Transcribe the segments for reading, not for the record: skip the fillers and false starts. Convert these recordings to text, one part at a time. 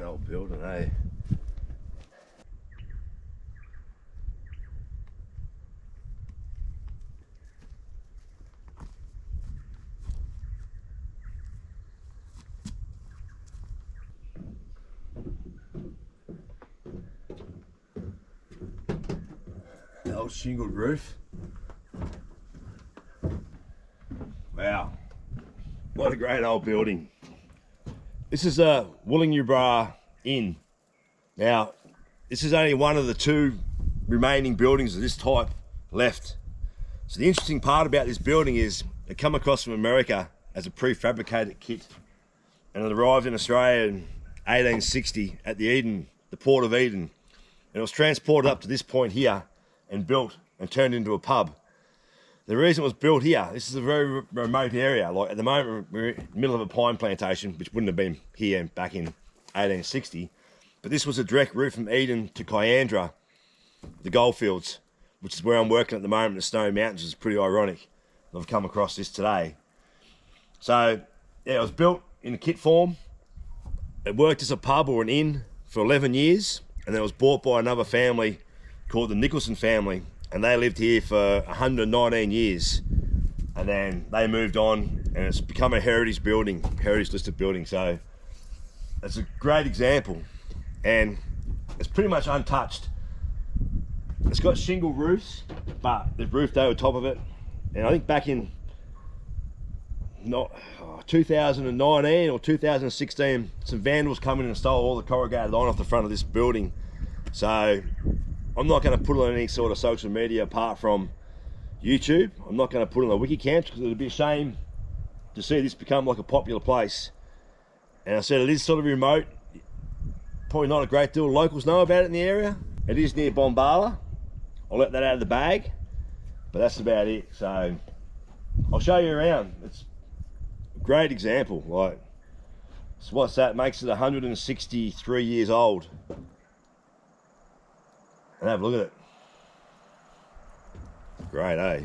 great old building, eh? The old shingled roof. Wow, what a great old building. This is a Woolingubrah Inn. Now, this is only one of the 2 remaining buildings of this type left. So the interesting part about this building is it come across from America as a prefabricated kit, and it arrived in Australia in 1860 at the port of Eden, and it was transported up to this point here and built and turned into a pub. The reason it was built here, this is a very remote area. Like at the moment, we're in the middle of a pine plantation, which wouldn't have been here back in 1860. But this was a direct route from Eden to Kiandra, the goldfields, which is where I'm working at the moment in the Snowy Mountains. It's pretty ironic. I've come across this today. So, yeah, it was built in a kit form. It worked as a pub or an inn for 11 years, and then it was bought by another family called the Nicholson family, and they lived here for 119 years, and then they moved on, and it's become a heritage building, heritage listed building. So it's a great example, and it's pretty much untouched. It's got shingle roofs, but they've roofed over top of it, and I think back in 2019 or 2016, some vandals come in and stole all the corrugated iron off the front of this building. So I'm not going to put it on any sort of social media apart from YouTube. I'm not going to put it on the Wikicamps because it would be a shame to see this become like a popular place. And I said it is sort of remote. Probably not a great deal of locals know about it in the area. It is near Pambula. I'll let that out of the bag, but that's about it. So I'll show you around. It's a great example. Like, so what's that? Makes it 163 years old. And have a look at it. Great, eh?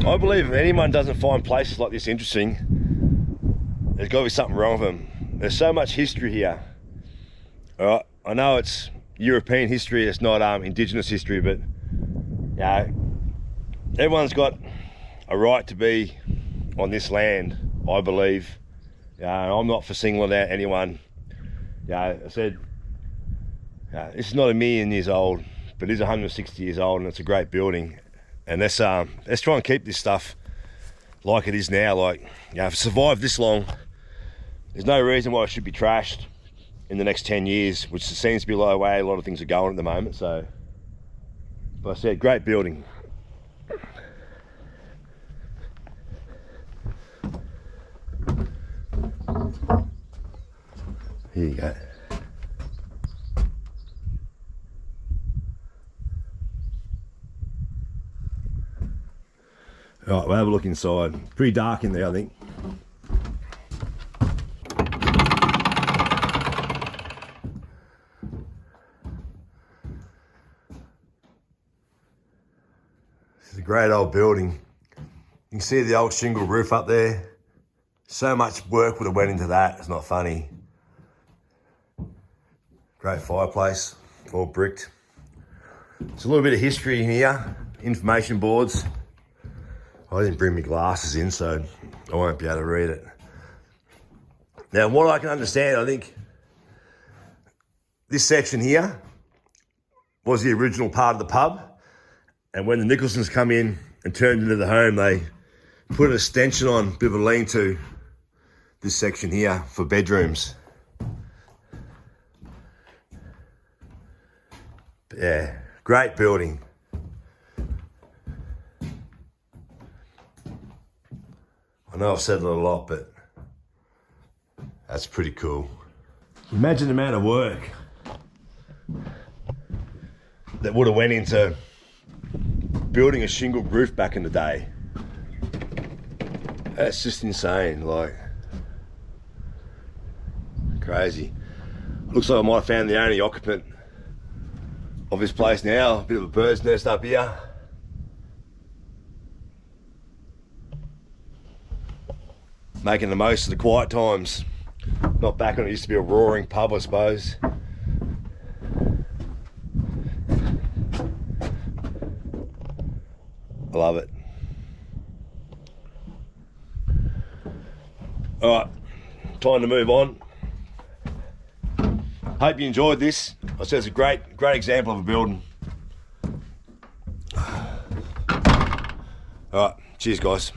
I believe if anyone doesn't find places like this interesting, there's got to be something wrong with them. There's so much history here. All right, I know it's European history, it's not Indigenous history, but you know, everyone's got a right to be on this land, I believe. I'm not for singling out anyone. I said, this is not 1,000,000 years old, but it is 160 years old, and it's a great building. And let's try and keep this stuff like it is now. Like, if it survived this long, there's no reason why it should be trashed in the next 10 years, which seems to be the way a lot of things are going at the moment. So, but I said, great building. Here you go. All right, we'll have a look inside. Pretty dark in there, I think. This is a great old building. You can see the old shingle roof up there. So much work would have went into that, it's not funny. Great fireplace, all bricked. There's a little bit of history in here, information boards. I didn't bring my glasses in, so I won't be able to read it. Now, what I can understand, I think this section here was the original part of the pub, and when the Nicholsons come in and turned into the home, they put an extension on, a bit of a lean-to, this section here for bedrooms. But yeah, great building. I know I've said it a lot, but that's pretty cool. Imagine the amount of work that would have went into building a shingled roof back in the day. That's just insane, like, crazy. Looks like I might have found the only occupant of this place now. A bit of a bird's nest up here. Making the most of the quiet times. Not back when it used to be a roaring pub, I suppose. I love it. All right, time to move on. Hope you enjoyed this. I said it's a great example of a building. All right, cheers guys.